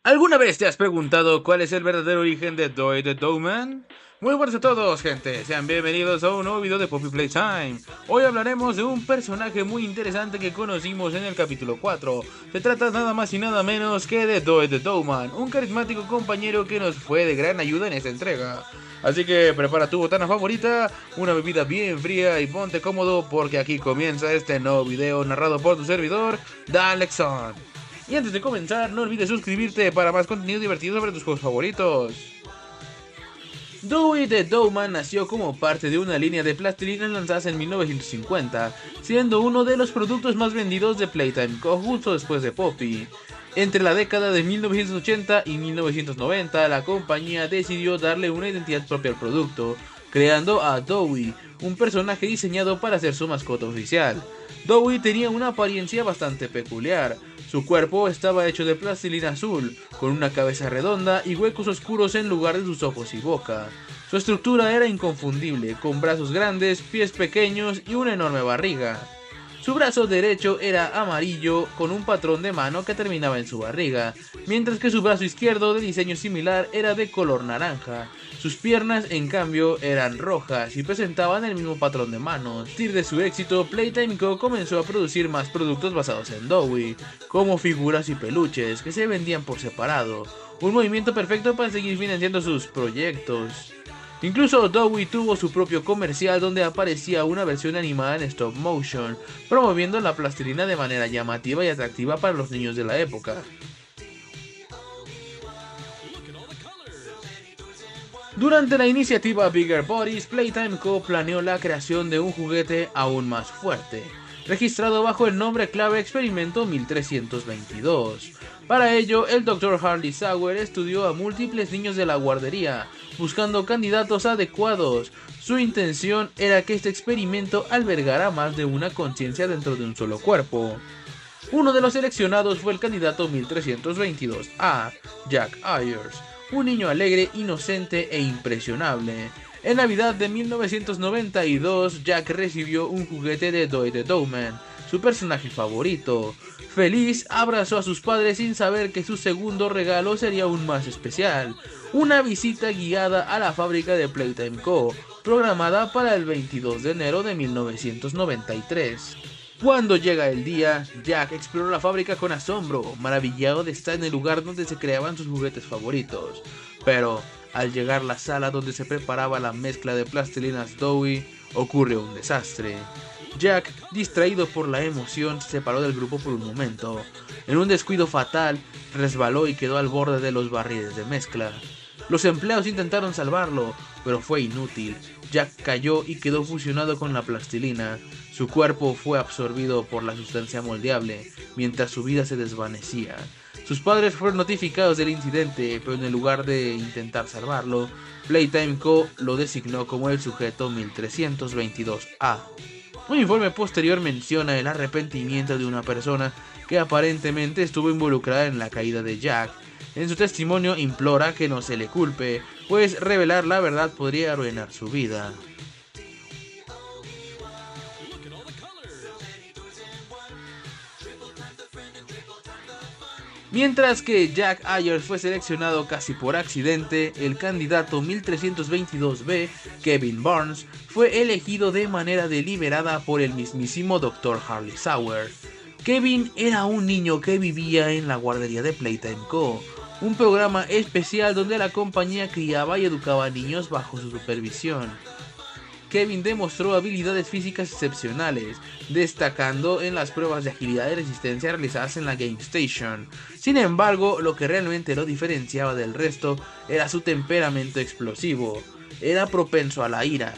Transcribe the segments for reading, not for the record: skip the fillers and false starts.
¿Alguna vez te has preguntado cuál es el verdadero origen de Doi the Dogman? Muy buenos a todos, gente. Sean bienvenidos a un nuevo video de Poppy Playtime. Hoy hablaremos de un personaje muy interesante que conocimos en el capítulo 4. Se trata nada más y nada menos que de Doi the Dogman, un carismático compañero que nos fue de gran ayuda en esta entrega. Así que prepara tu botana favorita, una bebida bien fría y ponte cómodo porque aquí comienza este nuevo video narrado por tu servidor, Dalexon. Y antes de comenzar, no olvides suscribirte para más contenido divertido sobre tus juegos favoritos. Doi the Dogman nació como parte de una línea de plastilinas lanzadas en 1950, siendo uno de los productos más vendidos de Playtime Co. justo después de Poppy. Entre la década de 1980 y 1990, la compañía decidió darle una identidad propia al producto, creando a Doi, un personaje diseñado para ser su mascota oficial. Doi tenía una apariencia bastante peculiar. Su cuerpo estaba hecho de plastilina azul, con una cabeza redonda y huecos oscuros en lugar de sus ojos y boca. Su estructura era inconfundible, con brazos grandes, pies pequeños y una enorme barriga. Su brazo derecho era amarillo con un patrón de mano que terminaba en su barriga, mientras que su brazo izquierdo de diseño similar era de color naranja. Sus piernas en cambio eran rojas y presentaban el mismo patrón de manos. A partir de su éxito, Playtime Co. comenzó a producir más productos basados en Doi, como figuras y peluches que se vendían por separado, un movimiento perfecto para seguir financiando sus proyectos. Incluso Doi tuvo su propio comercial donde aparecía una versión animada en stop motion, promoviendo la plastilina de manera llamativa y atractiva para los niños de la época. Durante la iniciativa Bigger Bodies, Playtime Co. planeó la creación de un juguete aún más fuerte, registrado bajo el nombre clave Experimento 1322. Para ello, el Dr. Harley Sauer estudió a múltiples niños de la guardería, buscando candidatos adecuados. Su intención era que este experimento albergara más de una conciencia dentro de un solo cuerpo. Uno de los seleccionados fue el candidato 1322A, Jack Ayers, un niño alegre, inocente e impresionable. En Navidad de 1992, Jack recibió un juguete de Doi the Dogman, su personaje favorito. Feliz, abrazó a sus padres sin saber que su segundo regalo sería aún más especial, una visita guiada a la fábrica de Playtime Co., programada para el 22 de enero de 1993. Cuando llega el día, Jack exploró la fábrica con asombro, maravillado de estar en el lugar donde se creaban sus juguetes favoritos. Pero, al llegar a la sala donde se preparaba la mezcla de plastilinas Doi, ocurre un desastre. Jack, distraído por la emoción, se separó del grupo por un momento. En un descuido fatal, resbaló y quedó al borde de los barriles de mezcla. Los empleados intentaron salvarlo, pero fue inútil. Jack cayó y quedó fusionado con la plastilina. Su cuerpo fue absorbido por la sustancia moldeable, mientras su vida se desvanecía. Sus padres fueron notificados del incidente, pero en lugar de intentar salvarlo, Playtime Co. lo designó como el sujeto 1322A. Un informe posterior menciona el arrepentimiento de una persona que aparentemente estuvo involucrada en la caída de Jack. En su testimonio implora que no se le culpe, pues revelar la verdad podría arruinar su vida. Mientras que Jack Ayers fue seleccionado casi por accidente, el candidato 1322B, Kevin Barnes, fue elegido de manera deliberada por el mismísimo Dr. Harley Sauer. Kevin era un niño que vivía en la guardería de Playtime Co., un programa especial donde la compañía criaba y educaba a niños bajo su supervisión. Kevin demostró habilidades físicas excepcionales, destacando en las pruebas de agilidad y resistencia realizadas en la Game Station. Sin embargo, lo que realmente lo diferenciaba del resto era su temperamento explosivo. Era propenso a la ira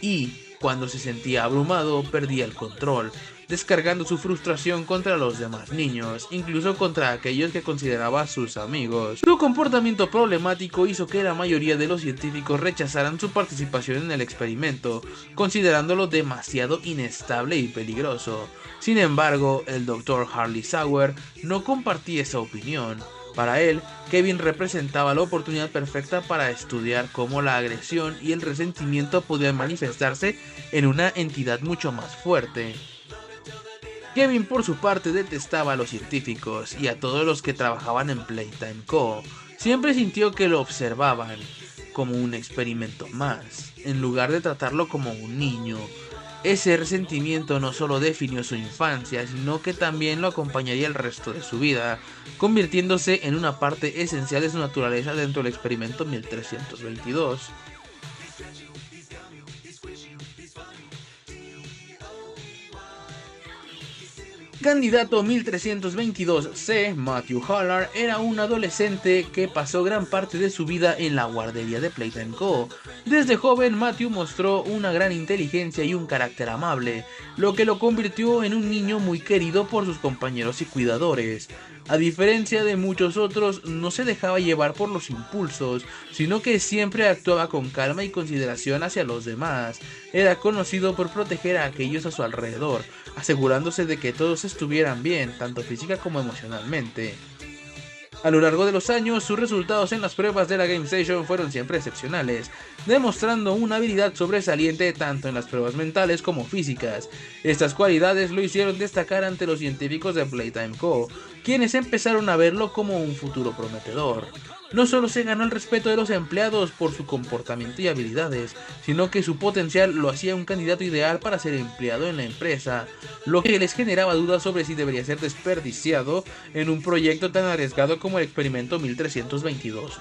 y, cuando se sentía abrumado, perdía el control, descargando su frustración contra los demás niños, incluso contra aquellos que consideraba sus amigos. Su comportamiento problemático hizo que la mayoría de los científicos rechazaran su participación en el experimento, considerándolo demasiado inestable y peligroso. Sin embargo, el Dr. Harley Sauer no compartía esa opinión. Para él, Kevin representaba la oportunidad perfecta para estudiar cómo la agresión y el resentimiento podían manifestarse en una entidad mucho más fuerte. Kevin por su parte detestaba a los científicos y a todos los que trabajaban en Playtime Co. Siempre sintió que lo observaban como un experimento más, en lugar de tratarlo como un niño. Ese resentimiento no solo definió su infancia, sino que también lo acompañaría el resto de su vida, convirtiéndose en una parte esencial de su naturaleza dentro del experimento 1322. Candidato 1322C, Matthew Haller, era un adolescente que pasó gran parte de su vida en la guardería de Playtime Co. Desde joven, Matthew mostró una gran inteligencia y un carácter amable, lo que lo convirtió en un niño muy querido por sus compañeros y cuidadores. A diferencia de muchos otros, no se dejaba llevar por los impulsos, sino que siempre actuaba con calma y consideración hacia los demás. Era conocido por proteger a aquellos a su alrededor, asegurándose de que todos estuvieran bien, tanto física como emocionalmente. A lo largo de los años, sus resultados en las pruebas de la Game Station fueron siempre excepcionales, demostrando una habilidad sobresaliente tanto en las pruebas mentales como físicas. Estas cualidades lo hicieron destacar ante los científicos de Playtime Co., quienes empezaron a verlo como un futuro prometedor. No solo se ganó el respeto de los empleados por su comportamiento y habilidades, sino que su potencial lo hacía un candidato ideal para ser empleado en la empresa, lo que les generaba dudas sobre si debería ser desperdiciado en un proyecto tan arriesgado como el experimento 1322.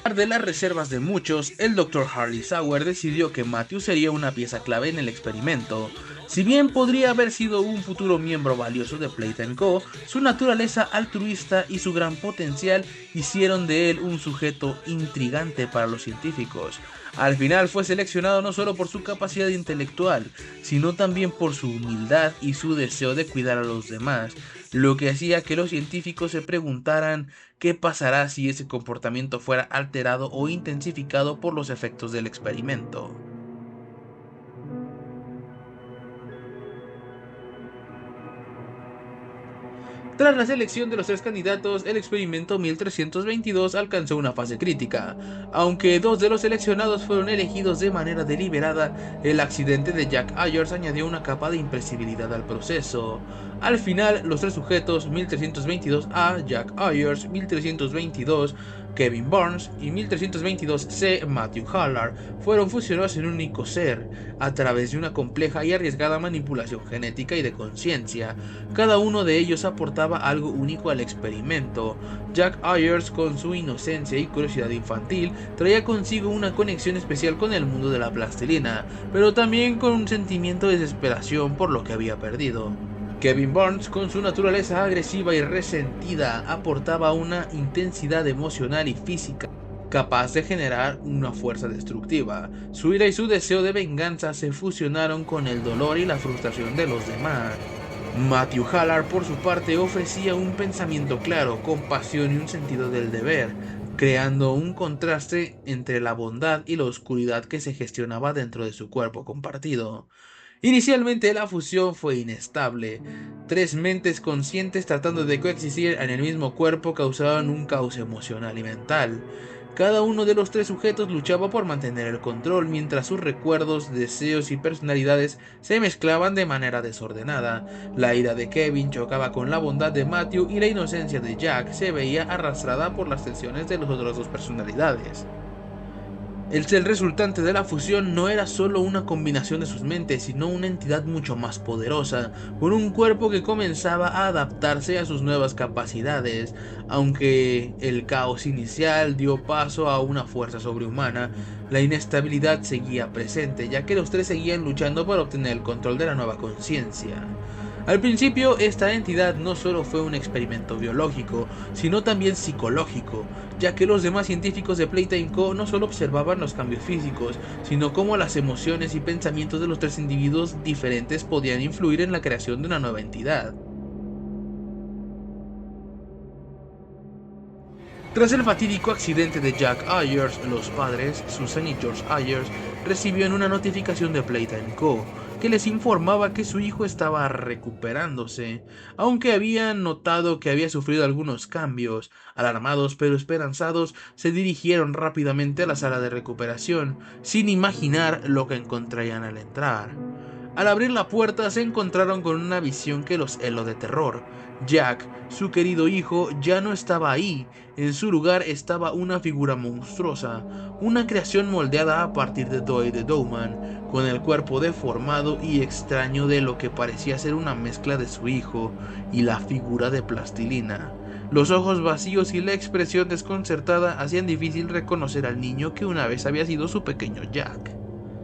A pesar de las reservas de muchos, el Dr. Harley Sauer decidió que Matthew sería una pieza clave en el experimento. Si bien podría haber sido un futuro miembro valioso de Playtime Co., su naturaleza altruista y su gran potencial hicieron de él un sujeto intrigante para los científicos. Al final fue seleccionado no solo por su capacidad intelectual, sino también por su humildad y su deseo de cuidar a los demás, lo que hacía que los científicos se preguntaran qué pasará si ese comportamiento fuera alterado o intensificado por los efectos del experimento. Tras la selección de los tres candidatos, el experimento 1322 alcanzó una fase crítica. Aunque dos de los seleccionados fueron elegidos de manera deliberada, el accidente de Jack Ayers añadió una capa de imprevisibilidad al proceso. Al final, los tres sujetos 1322A, Jack Ayers, 1322, Kevin Burns y 1322C, Matthew Haller, fueron fusionados en un único ser, a través de una compleja y arriesgada manipulación genética y de conciencia. Cada uno de ellos aportaba algo único al experimento. Jack Ayers, con su inocencia y curiosidad infantil, traía consigo una conexión especial con el mundo de la plastilina, pero también con un sentimiento de desesperación por lo que había perdido. Kevin Burns, con su naturaleza agresiva y resentida, aportaba una intensidad emocional y física capaz de generar una fuerza destructiva. Su ira y su deseo de venganza se fusionaron con el dolor y la frustración de los demás. Matthew Haller, por su parte, ofrecía un pensamiento claro, compasión y un sentido del deber, creando un contraste entre la bondad y la oscuridad que se gestionaba dentro de su cuerpo compartido. Inicialmente la fusión fue inestable. Tres mentes conscientes tratando de coexistir en el mismo cuerpo causaban un caos emocional y mental. Cada uno de los tres sujetos luchaba por mantener el control mientras sus recuerdos, deseos y personalidades se mezclaban de manera desordenada. La ira de Kevin chocaba con la bondad de Matthew y la inocencia de Jack se veía arrastrada por las tensiones de las otras dos personalidades. El resultante de la fusión no era solo una combinación de sus mentes, sino una entidad mucho más poderosa, con un cuerpo que comenzaba a adaptarse a sus nuevas capacidades. Aunque el caos inicial dio paso a una fuerza sobrehumana, la inestabilidad seguía presente, ya que los tres seguían luchando para obtener el control de la nueva conciencia. Al principio, esta entidad no solo fue un experimento biológico, sino también psicológico, ya que los demás científicos de Playtime Co. no solo observaban los cambios físicos, sino cómo las emociones y pensamientos de los tres individuos diferentes podían influir en la creación de una nueva entidad. Tras el fatídico accidente de Jack Ayers, los padres, Susan y George Ayers, recibieron una notificación de Playtime Co., que les informaba que su hijo estaba recuperándose, aunque habían notado que había sufrido algunos cambios. Alarmados pero esperanzados, se dirigieron rápidamente a la sala de recuperación, sin imaginar lo que encontrarían al entrar. Al abrir la puerta se encontraron con una visión que los heló de terror. Jack, su querido hijo, ya no estaba ahí. En su lugar estaba una figura monstruosa, una creación moldeada a partir de Dewey the Dowman, con el cuerpo deformado y extraño de lo que parecía ser una mezcla de su hijo y la figura de plastilina. Los ojos vacíos y la expresión desconcertada hacían difícil reconocer al niño que una vez había sido su pequeño Jack.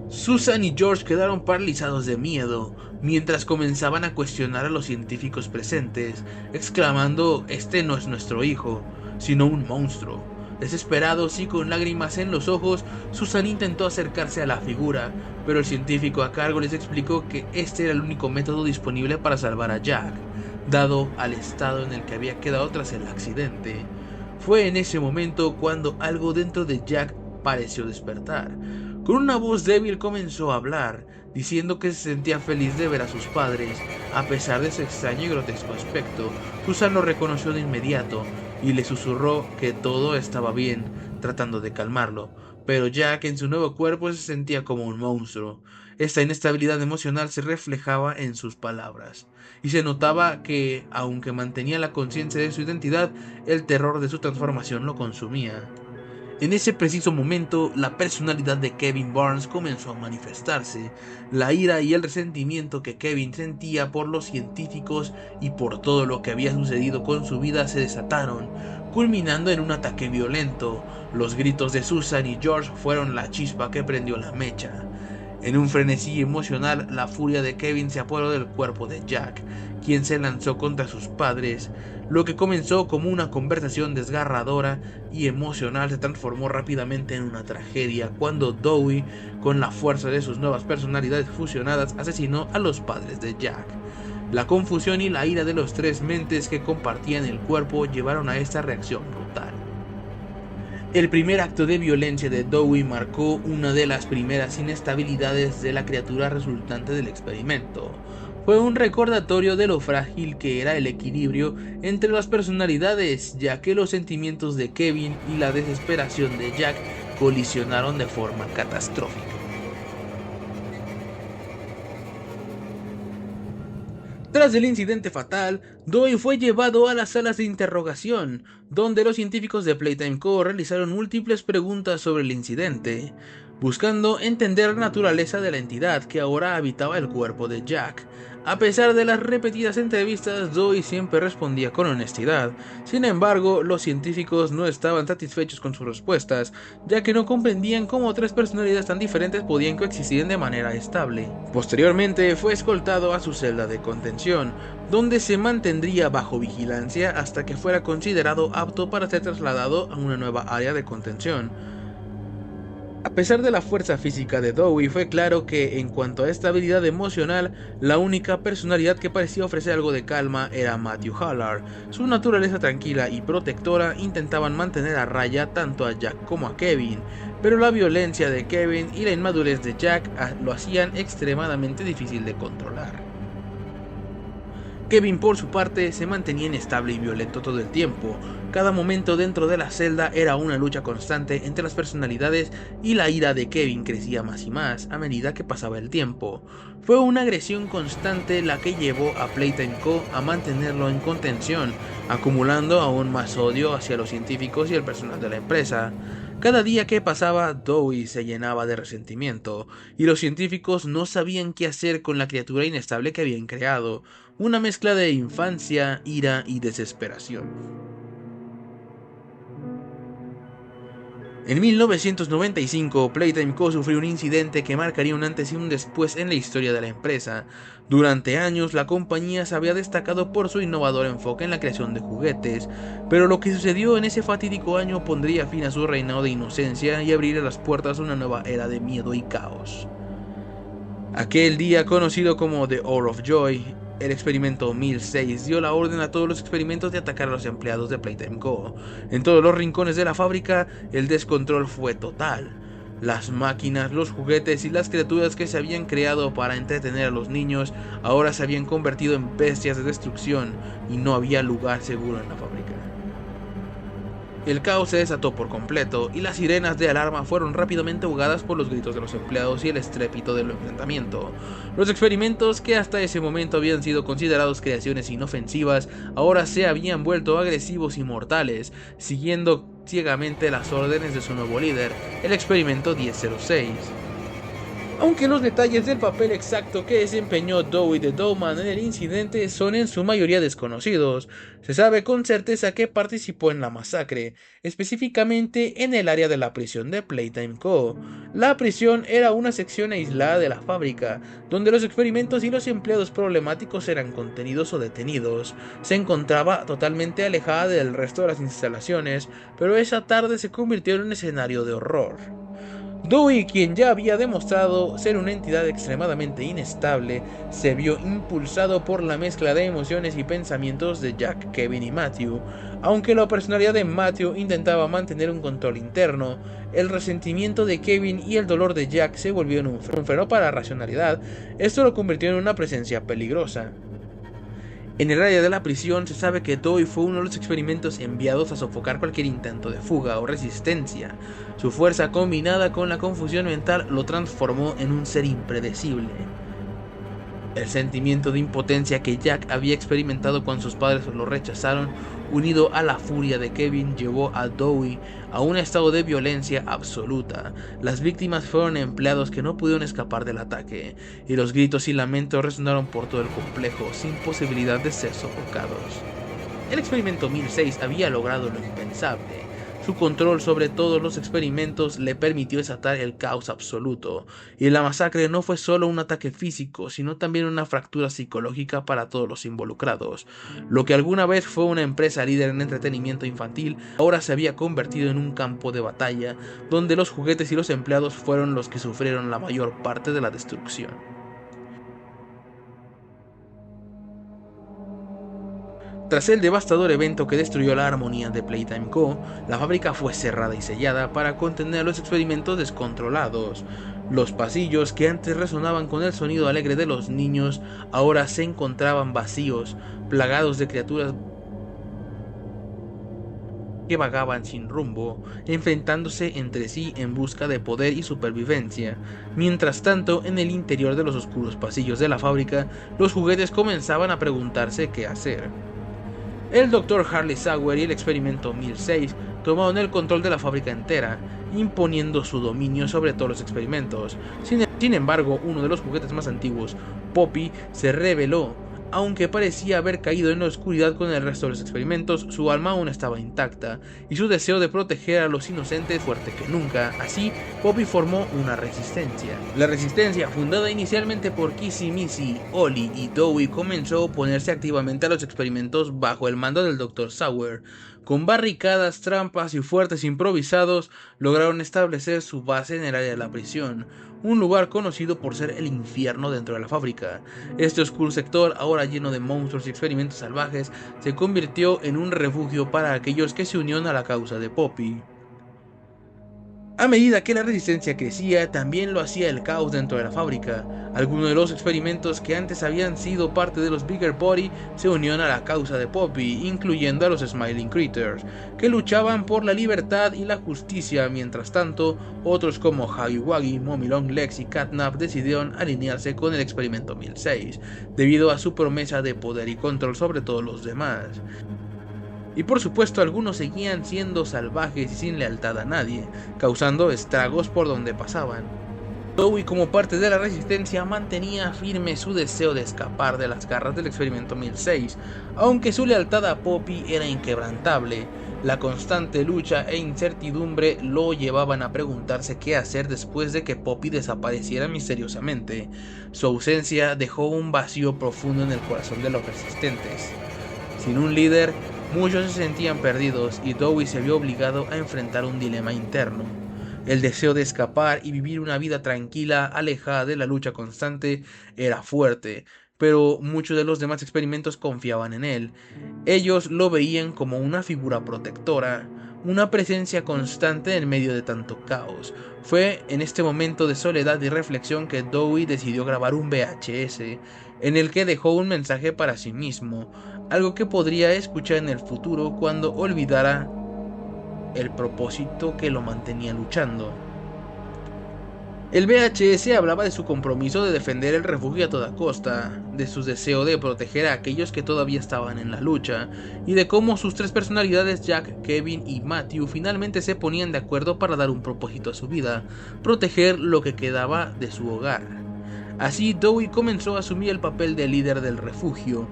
Susan y George quedaron paralizados de miedo, mientras comenzaban a cuestionar a los científicos presentes, exclamando: "Este no es nuestro hijo, sino un monstruo". Desesperados y con lágrimas en los ojos, Susan intentó acercarse a la figura, pero el científico a cargo les explicó que este era el único método disponible para salvar a Jack, dado al estado en el que había quedado tras el accidente. Fue en ese momento cuando algo dentro de Jack pareció despertar. Con una voz débil comenzó a hablar, diciendo que se sentía feliz de ver a sus padres, a pesar de su extraño y grotesco aspecto. Susan lo reconoció de inmediato y le susurró que todo estaba bien, tratando de calmarlo, pero Jack en su nuevo cuerpo se sentía como un monstruo. Esta inestabilidad emocional se reflejaba en sus palabras, y se notaba que, aunque mantenía la conciencia de su identidad, el terror de su transformación lo consumía. En ese preciso momento, la personalidad de Kevin Barnes comenzó a manifestarse. La ira y el resentimiento que Kevin sentía por los científicos y por todo lo que había sucedido con su vida se desataron, culminando en un ataque violento. Los gritos de Susan y George fueron la chispa que prendió la mecha. En un frenesí emocional, la furia de Kevin se apoderó del cuerpo de Jack, quien se lanzó contra sus padres. Lo que comenzó como una conversación desgarradora y emocional se transformó rápidamente en una tragedia cuando Dewey, con la fuerza de sus nuevas personalidades fusionadas, asesinó a los padres de Jack. La confusión y la ira de los tres mentes que compartían el cuerpo llevaron a esta reacción brutal. El primer acto de violencia de Dewey marcó una de las primeras inestabilidades de la criatura resultante del experimento. Fue un recordatorio de lo frágil que era el equilibrio entre las personalidades, ya que los sentimientos de Kevin y la desesperación de Jack colisionaron de forma catastrófica. Tras el incidente fatal, Dewey fue llevado a las salas de interrogación, donde los científicos de Playtime Co. realizaron múltiples preguntas sobre el incidente, buscando entender la naturaleza de la entidad que ahora habitaba el cuerpo de Jack. A pesar de las repetidas entrevistas, Dewey siempre respondía con honestidad. Sin embargo, los científicos no estaban satisfechos con sus respuestas, ya que no comprendían cómo tres personalidades tan diferentes podían coexistir de manera estable. Posteriormente, fue escoltado a su celda de contención, donde se mantendría bajo vigilancia hasta que fuera considerado apto para ser trasladado a una nueva área de contención. A pesar de la fuerza física de Dewey, fue claro que, en cuanto a estabilidad emocional, la única personalidad que parecía ofrecer algo de calma era Matthew Allard. Su naturaleza tranquila y protectora intentaban mantener a raya tanto a Jack como a Kevin, pero la violencia de Kevin y la inmadurez de Jack lo hacían extremadamente difícil de controlar. Kevin, por su parte, se mantenía inestable y violento todo el tiempo. Cada momento dentro de la celda era una lucha constante entre las personalidades y la ira de Kevin crecía más y más a medida que pasaba el tiempo. Fue una agresión constante la que llevó a Playtime Co. a mantenerlo en contención, acumulando aún más odio hacia los científicos y el personal de la empresa. Cada día que pasaba, Dewey se llenaba de resentimiento, y los científicos no sabían qué hacer con la criatura inestable que habían creado, una mezcla de infancia, ira y desesperación. En 1995, Playtime Co. sufrió un incidente que marcaría un antes y un después en la historia de la empresa. Durante años, la compañía se había destacado por su innovador enfoque en la creación de juguetes, pero lo que sucedió en ese fatídico año pondría fin a su reinado de inocencia y abriría las puertas a una nueva era de miedo y caos. Aquel día, conocido como The Hour of Joy, el experimento 1006 dio la orden a todos los experimentos de atacar a los empleados de Playtime Co. En todos los rincones de la fábrica, el descontrol fue total. Las máquinas, los juguetes y las criaturas que se habían creado para entretener a los niños ahora se habían convertido en bestias de destrucción y no había lugar seguro en la fábrica. El caos se desató por completo y las sirenas de alarma fueron rápidamente ahogadas por los gritos de los empleados y el estrépito del enfrentamiento. Los experimentos, que hasta ese momento habían sido considerados creaciones inofensivas, ahora se habían vuelto agresivos y mortales, siguiendo ciegamente las órdenes de su nuevo líder, el experimento 1006. Aunque los detalles del papel exacto que desempeñó Dewey the Dowman en el incidente son en su mayoría desconocidos, se sabe con certeza que participó en la masacre, específicamente en el área de la prisión de Playtime Co. La prisión era una sección aislada de la fábrica, donde los experimentos y los empleados problemáticos eran contenidos o detenidos. Se encontraba totalmente alejada del resto de las instalaciones, pero esa tarde se convirtió en un escenario de horror. Dewey, quien ya había demostrado ser una entidad extremadamente inestable, se vio impulsado por la mezcla de emociones y pensamientos de Jack, Kevin y Matthew. Aunque la personalidad de Matthew intentaba mantener un control interno, el resentimiento de Kevin y el dolor de Jack se volvieron un freno para la racionalidad. Esto lo convirtió en una presencia peligrosa. En el área de la prisión se sabe que Dewey fue uno de los experimentos enviados a sofocar cualquier intento de fuga o resistencia. Su fuerza combinada con la confusión mental lo transformó en un ser impredecible. El sentimiento de impotencia que Jack había experimentado cuando sus padres lo rechazaron, unido a la furia de Kevin, llevó a Dewey a un estado de violencia absoluta. Las víctimas fueron empleados que no pudieron escapar del ataque, y los gritos y lamentos resonaron por todo el complejo, sin posibilidad de ser sofocados. El experimento 1006 había logrado lo impensable. Su control sobre todos los experimentos le permitió desatar el caos absoluto, y la masacre no fue solo un ataque físico, sino también una fractura psicológica para todos los involucrados. Lo que alguna vez fue una empresa líder en entretenimiento infantil, ahora se había convertido en un campo de batalla, donde los juguetes y los empleados fueron los que sufrieron la mayor parte de la destrucción. Tras el devastador evento que destruyó la armonía de Playtime Co., la fábrica fue cerrada y sellada para contener los experimentos descontrolados. Los pasillos, que antes resonaban con el sonido alegre de los niños, ahora se encontraban vacíos, plagados de criaturas que vagaban sin rumbo, enfrentándose entre sí en busca de poder y supervivencia. Mientras tanto, en el interior de los oscuros pasillos de la fábrica, los juguetes comenzaban a preguntarse qué hacer. El Dr. Harley Sauer y el experimento 1006 tomaron el control de la fábrica entera, imponiendo su dominio sobre todos los experimentos. Sin embargo, uno de los juguetes más antiguos, Poppy, se rebeló. Aunque parecía haber caído en la oscuridad con el resto de los experimentos, su alma aún estaba intacta, y su deseo de proteger a los inocentes fuerte que nunca. Así, Poppy formó una resistencia. La resistencia, fundada inicialmente por Kissy Missy, Ollie y Dewey, comenzó a oponerse activamente a los experimentos bajo el mando del Dr. Sauer. Con barricadas, trampas y fuertes improvisados, lograron establecer su base en el área de la prisión, un lugar conocido por ser el infierno dentro de la fábrica. Este oscuro sector, ahora lleno de monstruos y experimentos salvajes, se convirtió en un refugio para aquellos que se unieron a la causa de Poppy. A medida que la resistencia crecía, también lo hacía el caos dentro de la fábrica. Algunos de los experimentos que antes habían sido parte de los Bigger Body se unieron a la causa de Poppy, incluyendo a los Smiling Critters, que luchaban por la libertad y la justicia. Mientras tanto, otros como Huggy Wuggy, Mommy Long Legs y Catnap decidieron alinearse con el experimento 1006, debido a su promesa de poder y control sobre todos los demás. Y por supuesto, algunos seguían siendo salvajes y sin lealtad a nadie, causando estragos por donde pasaban. Dewey, como parte de la resistencia, mantenía firme su deseo de escapar de las garras del experimento 1006, aunque su lealtad a Poppy era inquebrantable. La constante lucha e incertidumbre lo llevaban a preguntarse qué hacer después de que Poppy desapareciera misteriosamente. Su ausencia dejó un vacío profundo en el corazón de los resistentes. Sin un líder, muchos se sentían perdidos y Dewey se vio obligado a enfrentar un dilema interno. El deseo de escapar y vivir una vida tranquila, alejada de la lucha constante, era fuerte, pero muchos de los demás experimentos confiaban en él. Ellos lo veían como una figura protectora, una presencia constante en medio de tanto caos. Fue en este momento de soledad y reflexión que Dewey decidió grabar un VHS, en el que dejó un mensaje para sí mismo, algo que podría escuchar en el futuro cuando olvidara el propósito que lo mantenía luchando. El VHS hablaba de su compromiso de defender el refugio a toda costa, de su deseo de proteger a aquellos que todavía estaban en la lucha, y de cómo sus tres personalidades, Jack, Kevin y Matthew, finalmente se ponían de acuerdo para dar un propósito a su vida: proteger lo que quedaba de su hogar. Así, Dewey comenzó a asumir el papel de líder del refugio.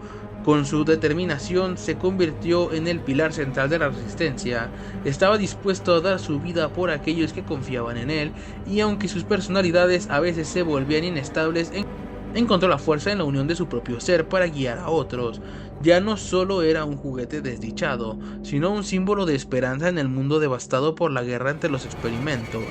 Con su determinación se convirtió en el pilar central de la resistencia. Estaba dispuesto a dar su vida por aquellos que confiaban en él, y aunque sus personalidades a veces se volvían inestables, encontró la fuerza en la unión de su propio ser para guiar a otros. Ya no solo era un juguete desdichado, sino un símbolo de esperanza en el mundo devastado por la guerra entre los experimentos.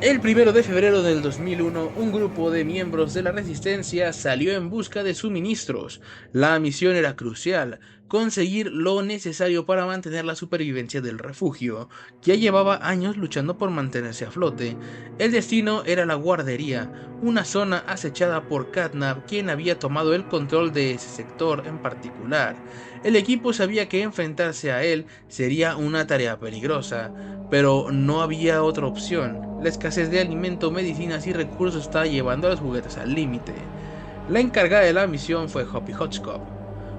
El 1 de febrero del 2001, un grupo de miembros de la Resistencia salió en busca de suministros. La misión era crucial: conseguir lo necesario para mantener la supervivencia del refugio, que ya llevaba años luchando por mantenerse a flote. El destino era la guardería, una zona acechada por Catnap, quien había tomado el control de ese sector en particular. El equipo sabía que enfrentarse a él sería una tarea peligrosa, pero no había otra opción. La escasez de alimento, medicinas y recursos estaba llevando a los juguetes al límite. La encargada de la misión fue Hoppy Hotchkiss,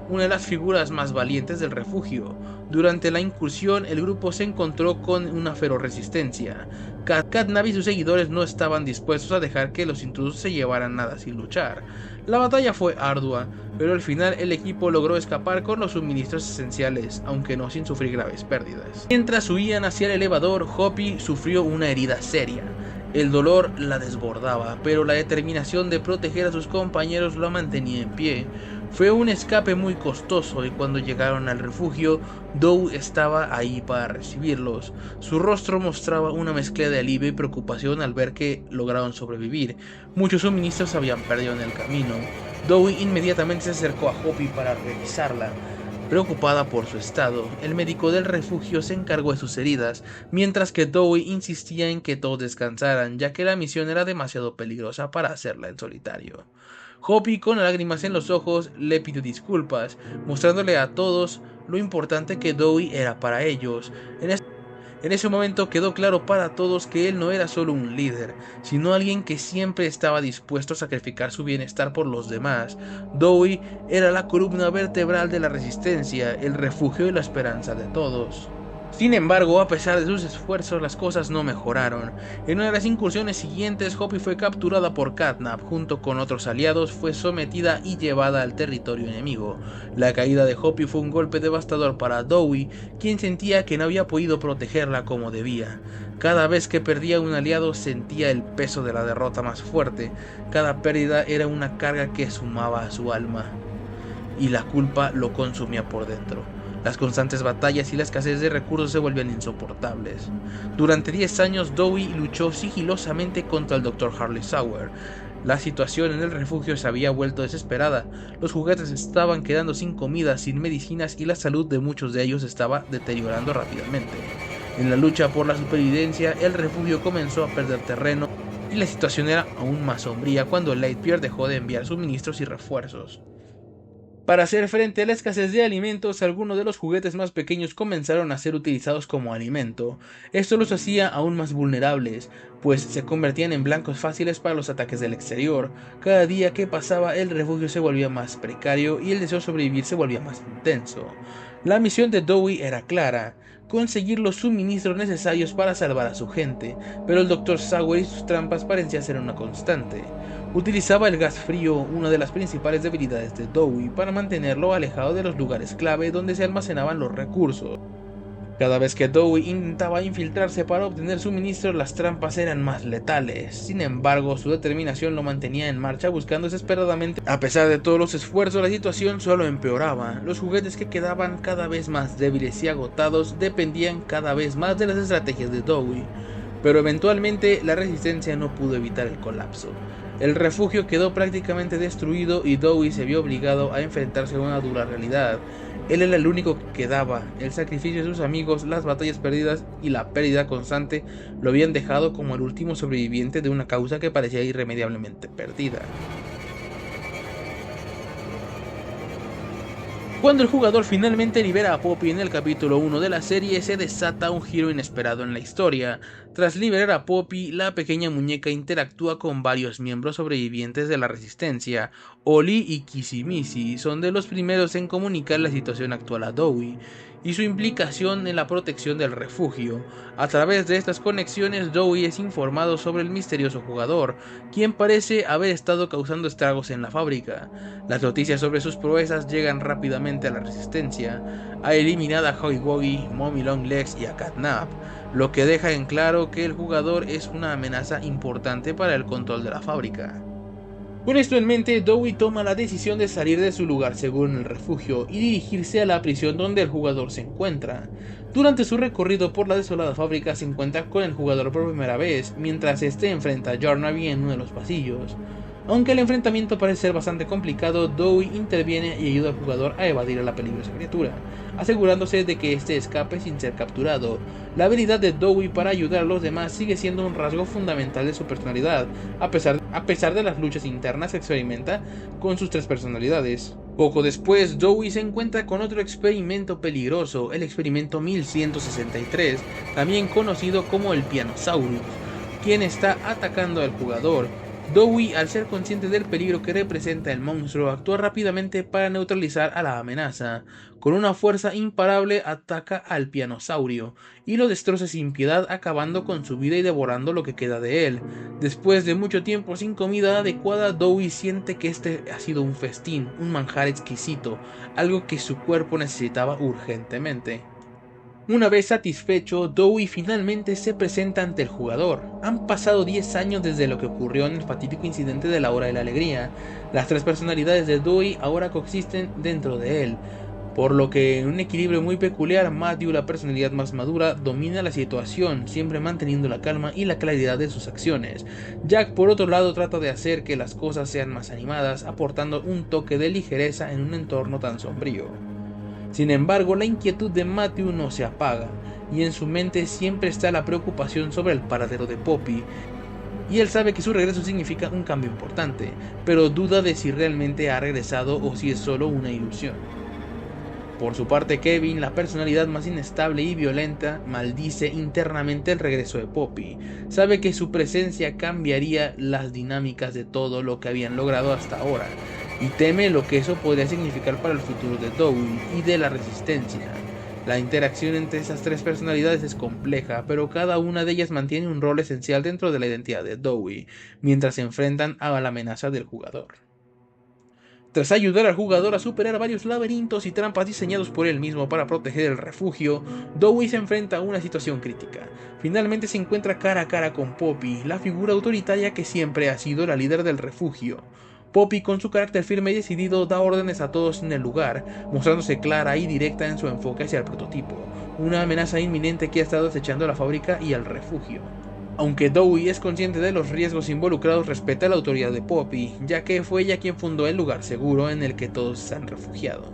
una de las figuras más valientes del refugio. Durante la incursión, el grupo se encontró con una feroz resistencia. Catnap y sus seguidores no estaban dispuestos a dejar que los intrusos se llevaran nada sin luchar. La batalla fue ardua, pero al final el equipo logró escapar con los suministros esenciales, aunque no sin sufrir graves pérdidas. Mientras huían hacia el elevador, Hoppy sufrió una herida seria. El dolor la desbordaba, pero la determinación de proteger a sus compañeros la mantenía en pie. Fue un escape muy costoso, y cuando llegaron al refugio, Doe estaba ahí para recibirlos. Su rostro mostraba una mezcla de alivio y preocupación al ver que lograron sobrevivir. Muchos suministros se habían perdido en el camino. Doe inmediatamente se acercó a Hoppy para revisarla. Preocupada por su estado, el médico del refugio se encargó de sus heridas, mientras que Doe insistía en que todos descansaran, ya que la misión era demasiado peligrosa para hacerla en solitario. Hoppy, con lágrimas en los ojos, le pidió disculpas, mostrándole a todos lo importante que Doe era para ellos. En ese momento quedó claro para todos que él no era solo un líder, sino alguien que siempre estaba dispuesto a sacrificar su bienestar por los demás. Doe era la columna vertebral de la resistencia, el refugio y la esperanza de todos. Sin embargo, a pesar de sus esfuerzos, las cosas no mejoraron. En una de las incursiones siguientes, Hoppy fue capturada por Catnap. Junto con otros aliados, fue sometida y llevada al territorio enemigo. La caída de Hoppy fue un golpe devastador para Doe, quien sentía que no había podido protegerla como debía. Cada vez que perdía un aliado, sentía el peso de la derrota más fuerte. Cada pérdida era una carga que sumaba a su alma, y la culpa lo consumía por dentro. Las constantes batallas y la escasez de recursos se volvían insoportables. Durante 10 años, Doe luchó sigilosamente contra el Dr. Harley Sauer. La situación en el refugio se había vuelto desesperada. Los juguetes estaban quedando sin comida, sin medicinas, y la salud de muchos de ellos estaba deteriorando rápidamente. En la lucha por la supervivencia, el refugio comenzó a perder terreno, y la situación era aún más sombría cuando Lightyear dejó de enviar suministros y refuerzos. Para hacer frente a la escasez de alimentos, algunos de los juguetes más pequeños comenzaron a ser utilizados como alimento. Esto los hacía aún más vulnerables, pues se convertían en blancos fáciles para los ataques del exterior. Cada día que pasaba, el refugio se volvía más precario y el deseo de sobrevivir se volvía más intenso. La misión de Doe era clara: conseguir los suministros necesarios para salvar a su gente, pero el Dr. Sauer y sus trampas parecían ser una constante. Utilizaba el gas frío, una de las principales debilidades de Doe, para mantenerlo alejado de los lugares clave donde se almacenaban los recursos. Cada vez que Doe intentaba infiltrarse para obtener suministros, las trampas eran más letales. Sin embargo, su determinación lo mantenía en marcha, buscando desesperadamente. A pesar de todos los esfuerzos, la situación solo empeoraba. Los juguetes, que quedaban cada vez más débiles y agotados, dependían cada vez más de las estrategias de Doe. Pero eventualmente la resistencia no pudo evitar el colapso. El refugio quedó prácticamente destruido y Doe se vio obligado a enfrentarse a una dura realidad. Él era el único que quedaba. El sacrificio de sus amigos, las batallas perdidas y la pérdida constante lo habían dejado como el último sobreviviente de una causa que parecía irremediablemente perdida. Cuando el jugador finalmente libera a Poppy en el capítulo 1 de la serie, se desata un giro inesperado en la historia. Tras liberar a Poppy, la pequeña muñeca interactúa con varios miembros sobrevivientes de la Resistencia. Oli y Kissy son de los primeros en comunicar la situación actual a Dewey y su implicación en la protección del refugio. A través de estas conexiones, Dewey es informado sobre el misterioso jugador, quien parece haber estado causando estragos en la fábrica. Las noticias sobre sus proezas llegan rápidamente a la Resistencia. Ha eliminado a Huggy Wuggy, Mommy Longlegs y a Catnap, lo que deja en claro que el jugador es una amenaza importante para el control de la fábrica. Con esto en mente, Dewey toma la decisión de salir de su lugar seguro en el refugio y dirigirse a la prisión donde el jugador se encuentra. Durante su recorrido por la desolada fábrica se encuentra con el jugador por primera vez, mientras este enfrenta a Jarnaby en uno de los pasillos. Aunque el enfrentamiento parece ser bastante complicado, Dewey interviene y ayuda al jugador a evadir a la peligrosa criatura, asegurándose de que éste escape sin ser capturado. La habilidad de Dewey para ayudar a los demás sigue siendo un rasgo fundamental de su personalidad, a pesar de las luchas internas que experimenta con sus tres personalidades. Poco después, Dewey se encuentra con otro experimento peligroso, el experimento 1163, también conocido como el Pianosaurus, quien está atacando al jugador. Dewey, al ser consciente del peligro que representa el monstruo, actúa rápidamente para neutralizar a la amenaza. Con una fuerza imparable ataca al pianosaurio y lo destroza sin piedad, acabando con su vida y devorando lo que queda de él. Después de mucho tiempo sin comida adecuada, Dewey siente que este ha sido un festín, un manjar exquisito, algo que su cuerpo necesitaba urgentemente. Una vez satisfecho, Dewey finalmente se presenta ante el jugador. Han pasado 10 años desde lo que ocurrió en el fatídico incidente de la Hora de la Alegría. Las tres personalidades de Dewey ahora coexisten dentro de él, por lo que en un equilibrio muy peculiar, Matthew, la personalidad más madura, domina la situación, siempre manteniendo la calma y la claridad de sus acciones. Jack, por otro lado, trata de hacer que las cosas sean más animadas, aportando un toque de ligereza en un entorno tan sombrío. Sin embargo, la inquietud de Matthew no se apaga, y en su mente siempre está la preocupación sobre el paradero de Poppy, y él sabe que su regreso significa un cambio importante, pero duda de si realmente ha regresado o si es solo una ilusión. Por su parte, Kevin, la personalidad más inestable y violenta, maldice internamente el regreso de Poppy. Sabe que su presencia cambiaría las dinámicas de todo lo que habían logrado hasta ahora, y teme lo que eso podría significar para el futuro de Dewey y de la Resistencia. La interacción entre esas tres personalidades es compleja, pero cada una de ellas mantiene un rol esencial dentro de la identidad de Dewey, mientras se enfrentan a la amenaza del jugador. Tras ayudar al jugador a superar varios laberintos y trampas diseñados por él mismo para proteger el refugio, Dewey se enfrenta a una situación crítica. Finalmente se encuentra cara a cara con Poppy, la figura autoritaria que siempre ha sido la líder del refugio. Poppy, con su carácter firme y decidido, da órdenes a todos en el lugar, mostrándose clara y directa en su enfoque hacia el prototipo, una amenaza inminente que ha estado acechando a la fábrica y al refugio. Aunque Dewey es consciente de los riesgos involucrados, respeta la autoridad de Poppy, ya que fue ella quien fundó el lugar seguro en el que todos se han refugiado.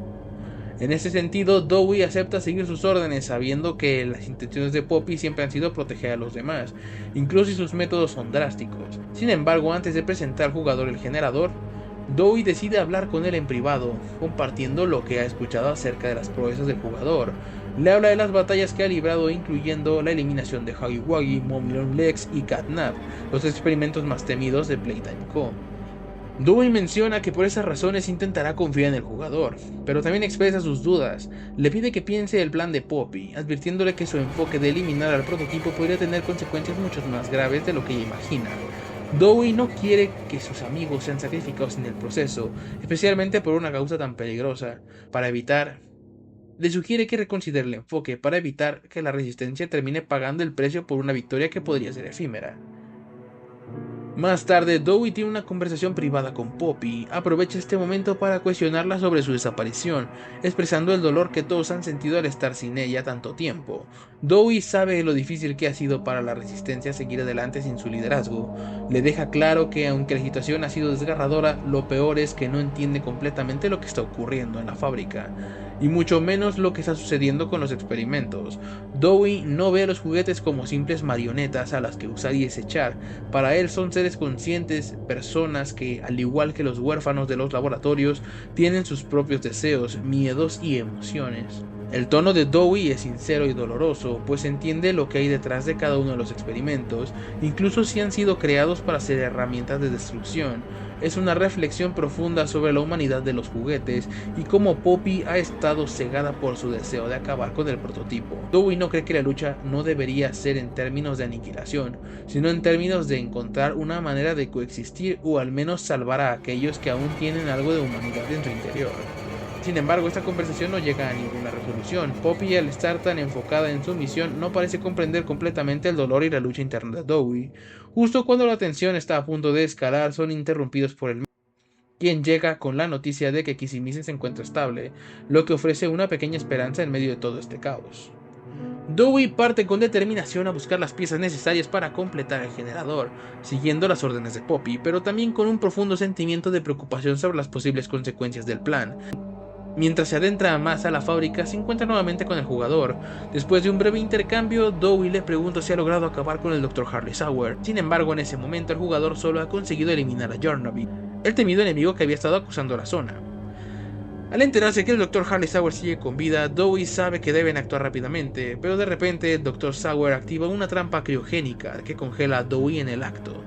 En ese sentido, Dewey acepta seguir sus órdenes, sabiendo que las intenciones de Poppy siempre han sido proteger a los demás, incluso si sus métodos son drásticos. Sin embargo, antes de presentar al jugador el generador, Dewey decide hablar con él en privado, compartiendo lo que ha escuchado acerca de las proezas del jugador. Le habla de las batallas que ha librado, incluyendo la eliminación de Huggy Wuggy, Mommy Longlegs y Catnap, los experimentos más temidos de Playtime Co. Dewey menciona que por esas razones intentará confiar en el jugador, pero también expresa sus dudas. Le pide que piense el plan de Poppy, advirtiéndole que su enfoque de eliminar al prototipo podría tener consecuencias mucho más graves de lo que ella imagina. Dewey no quiere que sus amigos sean sacrificados en el proceso, especialmente por una causa tan peligrosa. Le sugiere que reconsidere el enfoque para evitar que la Resistencia termine pagando el precio por una victoria que podría ser efímera. Más tarde, Dewey tiene una conversación privada con Poppy. Aprovecha este momento para cuestionarla sobre su desaparición, expresando el dolor que todos han sentido al estar sin ella tanto tiempo. Dewey sabe lo difícil que ha sido para la Resistencia seguir adelante sin su liderazgo. Le deja claro que aunque la situación ha sido desgarradora, lo peor es que no entiende completamente lo que está ocurriendo en la fábrica. y mucho menos lo que está sucediendo con los experimentos. Dewey no ve a los juguetes como simples marionetas a las que usar y desechar. Para él son seres conscientes, personas que, al igual que los huérfanos de los laboratorios, tienen sus propios deseos, miedos y emociones. El tono de Dewey es sincero y doloroso, pues entiende lo que hay detrás de cada uno de los experimentos, incluso si han sido creados para ser herramientas de destrucción. Es una reflexión profunda sobre la humanidad de los juguetes y cómo Poppy ha estado cegada por su deseo de acabar con el prototipo. Dewey no cree que la lucha no debería ser en términos de aniquilación, sino en términos de encontrar una manera de coexistir o al menos salvar a aquellos que aún tienen algo de humanidad en su interior. Sin embargo, esta conversación no llega a ninguna resolución. Poppy, al estar tan enfocada en su misión, no parece comprender completamente el dolor y la lucha interna de Dewey. Justo cuando la tensión está a punto de escalar, son interrumpidos por el quien llega con la noticia de que Kissimmee se encuentra estable, lo que ofrece una pequeña esperanza en medio de todo este caos. Dewey parte con determinación a buscar las piezas necesarias para completar el generador, siguiendo las órdenes de Poppy, pero también con un profundo sentimiento de preocupación sobre las posibles consecuencias del plan. Mientras se adentra más a la fábrica, se encuentra nuevamente con el jugador. Después de un breve intercambio, Dewey le pregunta si ha logrado acabar con el Dr. Harley Sauer. Sin embargo, en ese momento el jugador solo ha conseguido eliminar a Jornoby, el temido enemigo que había estado acusando la zona. Al enterarse que el Dr. Harley Sauer sigue con vida, Dewey sabe que deben actuar rápidamente, pero de repente el Dr. Sauer activa una trampa criogénica que congela a Dewey en el acto.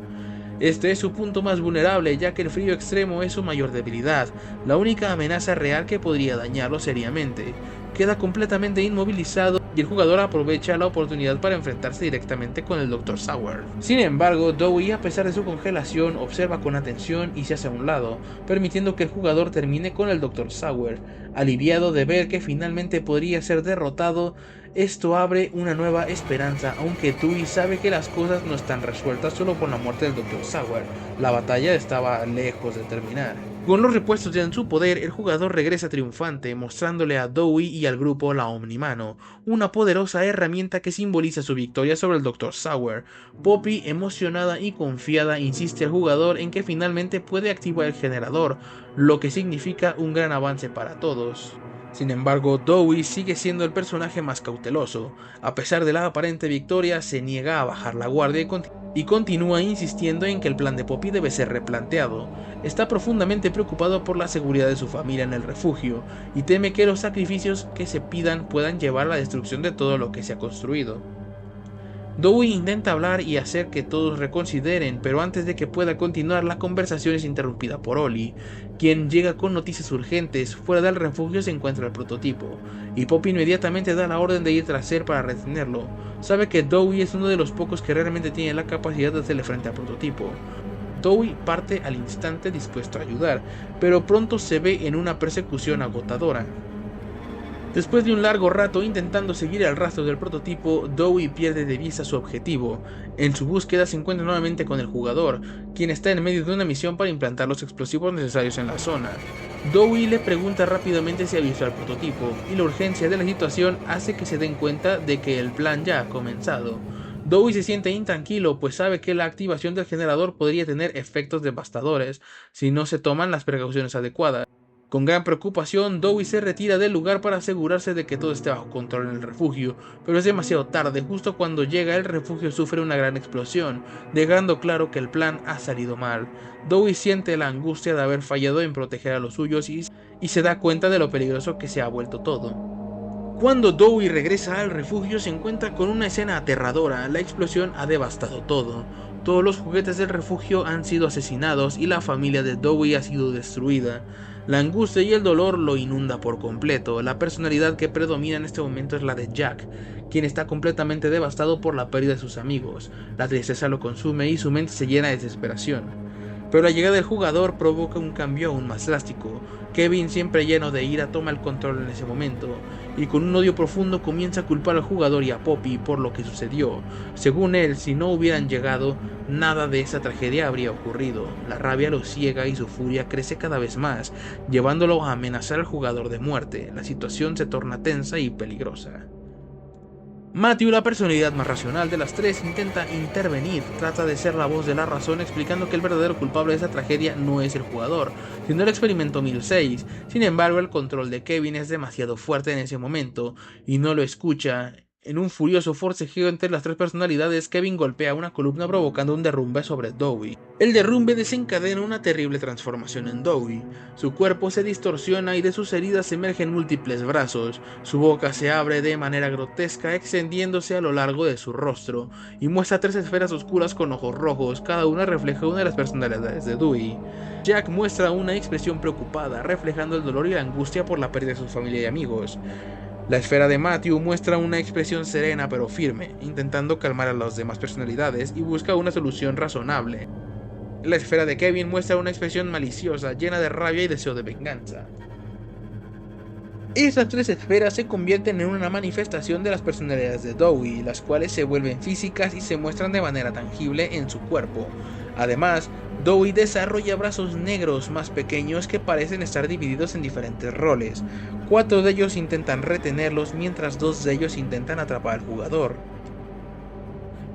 Este es su punto más vulnerable, ya que el frío extremo es su mayor debilidad. La única amenaza real que podría dañarlo seriamente. Queda completamente inmovilizado y el jugador aprovecha la oportunidad para enfrentarse directamente con el Dr. Sauer. Sin embargo, Dewey, a pesar de su congelación, observa con atención y se hace a un lado, permitiendo que el jugador termine con el Dr. Sauer. Aliviado de ver que finalmente podría ser derrotado, esto abre una nueva esperanza, aunque Dewey sabe que las cosas no están resueltas solo por la muerte del Dr. Sauer. La batalla estaba lejos de terminar. Con los repuestos ya en su poder, el jugador regresa triunfante, mostrándole a Dewey y al grupo la Omnimano, una poderosa herramienta que simboliza su victoria sobre el Dr. Sauer. Poppy, emocionada y confiada, insiste al jugador en que finalmente puede activar el generador, lo que significa un gran avance para todos. Sin embargo, Dewey sigue siendo el personaje más cauteloso. A pesar de la aparente victoria, se niega a bajar la guardia y continúa insistiendo en que el plan de Poppy debe ser replanteado. Está profundamente preocupado por la seguridad de su familia en el refugio y teme que los sacrificios que se pidan puedan llevar a la destrucción de todo lo que se ha construido. Dewey intenta hablar y hacer que todos reconsideren, pero antes de que pueda continuar, la conversación es interrumpida por Ollie, quien llega con noticias urgentes. Fuera del refugio se encuentra el prototipo, y Poppy inmediatamente da la orden de ir tras él para retenerlo. Sabe que Dewey es uno de los pocos que realmente tiene la capacidad de hacerle frente al prototipo. Dewey parte al instante dispuesto a ayudar, pero pronto se ve en una persecución agotadora. Después de un largo rato intentando seguir el rastro del prototipo, Dewey pierde de vista su objetivo. En su búsqueda se encuentra nuevamente con el jugador, quien está en medio de una misión para implantar los explosivos necesarios en la zona. Dewey le pregunta rápidamente si ha visto al prototipo, y la urgencia de la situación hace que se den cuenta de que el plan ya ha comenzado. Dewey se siente intranquilo, pues sabe que la activación del generador podría tener efectos devastadores si no se toman las precauciones adecuadas. Con gran preocupación, Dewey se retira del lugar para asegurarse de que todo esté bajo control en el refugio, pero es demasiado tarde. Justo cuando llega, el refugio sufre una gran explosión, dejando claro que el plan ha salido mal. Dewey siente la angustia de haber fallado en proteger a los suyos y se da cuenta de lo peligroso que se ha vuelto todo. Cuando Dewey regresa al refugio, se encuentra con una escena aterradora. La explosión ha devastado todo. Todos los juguetes del refugio han sido asesinados y la familia de Dewey ha sido destruida. La angustia y el dolor lo inunda por completo. La personalidad que predomina en este momento es la de Jack, quien está completamente devastado por la pérdida de sus amigos. La tristeza lo consume y su mente se llena de desesperación. Pero la llegada del jugador provoca un cambio aún más drástico. Kevin, siempre lleno de ira, toma el control en ese momento, y con un odio profundo comienza a culpar al jugador y a Poppy por lo que sucedió. Según él, si no hubieran llegado, nada de esa tragedia habría ocurrido. La rabia lo ciega y su furia crece cada vez más, llevándolo a amenazar al jugador de muerte. La situación se torna tensa y peligrosa. Matthew, la personalidad más racional de las tres, intenta intervenir, trata de ser la voz de la razón explicando que el verdadero culpable de esa tragedia no es el jugador, sino el experimento 1006. Sin embargo, el control de Kevin es demasiado fuerte en ese momento y no lo escucha. En un furioso forcejeo entre las tres personalidades, Kevin golpea una columna provocando un derrumbe sobre Dewey. El derrumbe desencadena una terrible transformación en Dewey. Su cuerpo se distorsiona y de sus heridas emergen múltiples brazos. Su boca se abre de manera grotesca, extendiéndose a lo largo de su rostro, y muestra tres esferas oscuras con ojos rojos, cada una refleja una de las personalidades de Dewey. Jack muestra una expresión preocupada, reflejando el dolor y la angustia por la pérdida de su familia y amigos. La esfera de Matthew muestra una expresión serena pero firme, intentando calmar a las demás personalidades y busca una solución razonable. La esfera de Kevin muestra una expresión maliciosa, llena de rabia y deseo de venganza. Estas tres esferas se convierten en una manifestación de las personalidades de Dewey, las cuales se vuelven físicas y se muestran de manera tangible en su cuerpo. Además, Dewey desarrolla brazos negros más pequeños que parecen estar divididos en diferentes roles. 4 de ellos intentan retenerlos, mientras 2 de ellos intentan atrapar al jugador.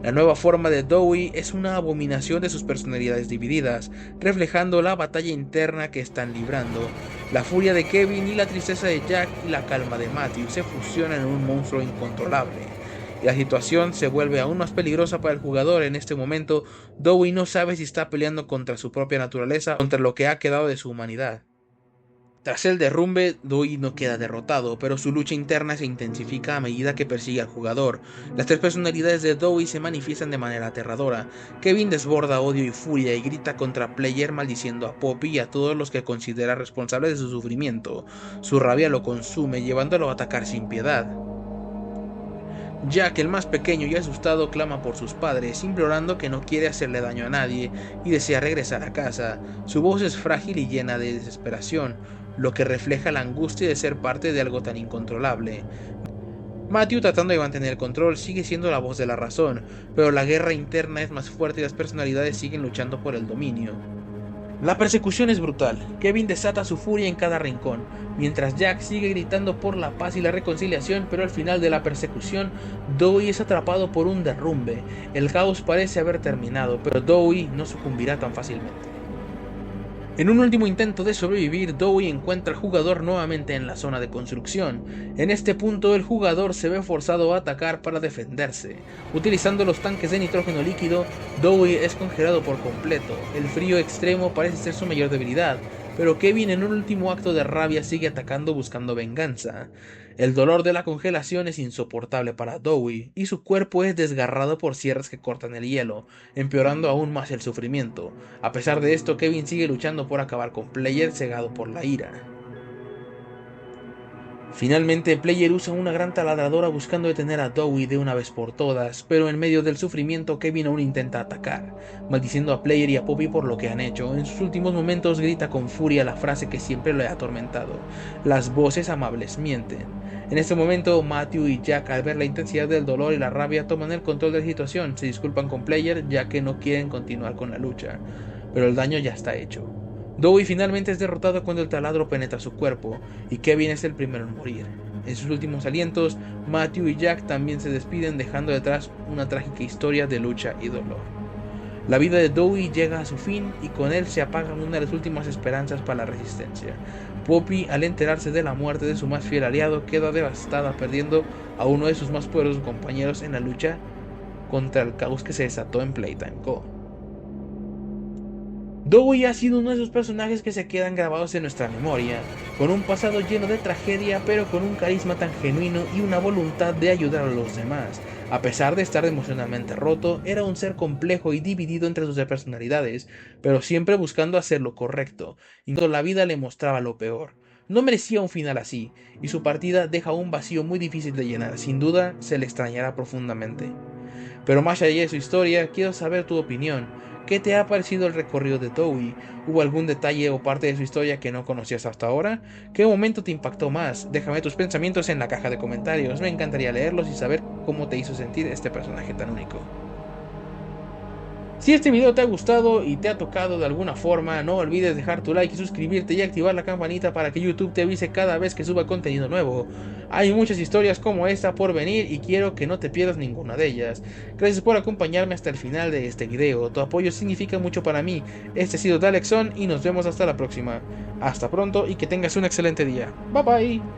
La nueva forma de Dewey es una abominación de sus personalidades divididas, reflejando la batalla interna que están librando. La furia de Kevin y la tristeza de Jack y la calma de Matthew se fusionan en un monstruo incontrolable. La situación se vuelve aún más peligrosa para el jugador. En este momento, Dewey no sabe si está peleando contra su propia naturaleza o contra lo que ha quedado de su humanidad. Tras el derrumbe, Dewey no queda derrotado, pero su lucha interna se intensifica a medida que persigue al jugador. Las tres personalidades de Dewey se manifiestan de manera aterradora. Kevin desborda odio y furia y grita contra Player, maldiciendo a Poppy y a todos los que considera responsables de su sufrimiento. Su rabia lo consume, llevándolo a atacar sin piedad. Jack, el más pequeño y asustado, clama por sus padres, implorando que no quiere hacerle daño a nadie y desea regresar a casa. Su voz es frágil y llena de desesperación, lo que refleja la angustia de ser parte de algo tan incontrolable. Matthew, tratando de mantener el control, sigue siendo la voz de la razón, pero la guerra interna es más fuerte y las personalidades siguen luchando por el dominio. La persecución es brutal. Kevin desata su furia en cada rincón, mientras Jack sigue gritando por la paz y la reconciliación, pero al final de la persecución, Dewey es atrapado por un derrumbe. El caos parece haber terminado, pero Dewey no sucumbirá tan fácilmente. En un último intento de sobrevivir, Dewey encuentra al jugador nuevamente en la zona de construcción. En este punto, el jugador se ve forzado a atacar para defenderse. Utilizando los tanques de nitrógeno líquido, Dewey es congelado por completo. El frío extremo parece ser su mayor debilidad, pero Kevin, en un último acto de rabia, sigue atacando buscando venganza. El dolor de la congelación es insoportable para Dewey, y su cuerpo es desgarrado por sierras que cortan el hielo, empeorando aún más el sufrimiento. A pesar de esto, Kevin sigue luchando por acabar con Player, cegado por la ira. Finalmente, Player usa una gran taladradora buscando detener a Dewey de una vez por todas, pero en medio del sufrimiento Kevin aún intenta atacar, maldiciendo a Player y a Poppy por lo que han hecho. En sus últimos momentos grita con furia la frase que siempre lo ha atormentado: las voces amables mienten. En este momento, Matthew y Jack, al ver la intensidad del dolor y la rabia, toman el control de la situación, se disculpan con Player ya que no quieren continuar con la lucha, pero el daño ya está hecho. Dewey finalmente es derrotado cuando el taladro penetra su cuerpo, y Kevin es el primero en morir. En sus últimos alientos, Matthew y Jack también se despiden, dejando detrás una trágica historia de lucha y dolor. La vida de Dewey llega a su fin, y con él se apaga una de las últimas esperanzas para la resistencia. Poppy, al enterarse de la muerte de su más fiel aliado, queda devastada, perdiendo a uno de sus más poderosos compañeros en la lucha contra el caos que se desató en Playtime Co. Dewey ha sido uno de esos personajes que se quedan grabados en nuestra memoria, con un pasado lleno de tragedia, pero con un carisma tan genuino y una voluntad de ayudar a los demás. A pesar de estar emocionalmente roto, era un ser complejo y dividido entre sus personalidades, pero siempre buscando hacer lo correcto, y cuando la vida le mostraba lo peor. No merecía un final así, y su partida deja un vacío muy difícil de llenar. Sin duda, se le extrañará profundamente. Pero más allá de su historia, quiero saber tu opinión. ¿Qué te ha parecido el recorrido de Dewey? ¿Hubo algún detalle o parte de su historia que no conocías hasta ahora? ¿Qué momento te impactó más? Déjame tus pensamientos en la caja de comentarios. Me encantaría leerlos y saber cómo te hizo sentir este personaje tan único. Si este video te ha gustado y te ha tocado de alguna forma, no olvides dejar tu like y suscribirte y activar la campanita para que YouTube te avise cada vez que suba contenido nuevo. Hay muchas historias como esta por venir y quiero que no te pierdas ninguna de ellas. Gracias por acompañarme hasta el final de este video, tu apoyo significa mucho para mí. Este ha sido Dalekson y nos vemos hasta la próxima. Hasta pronto y que tengas un excelente día. Bye bye.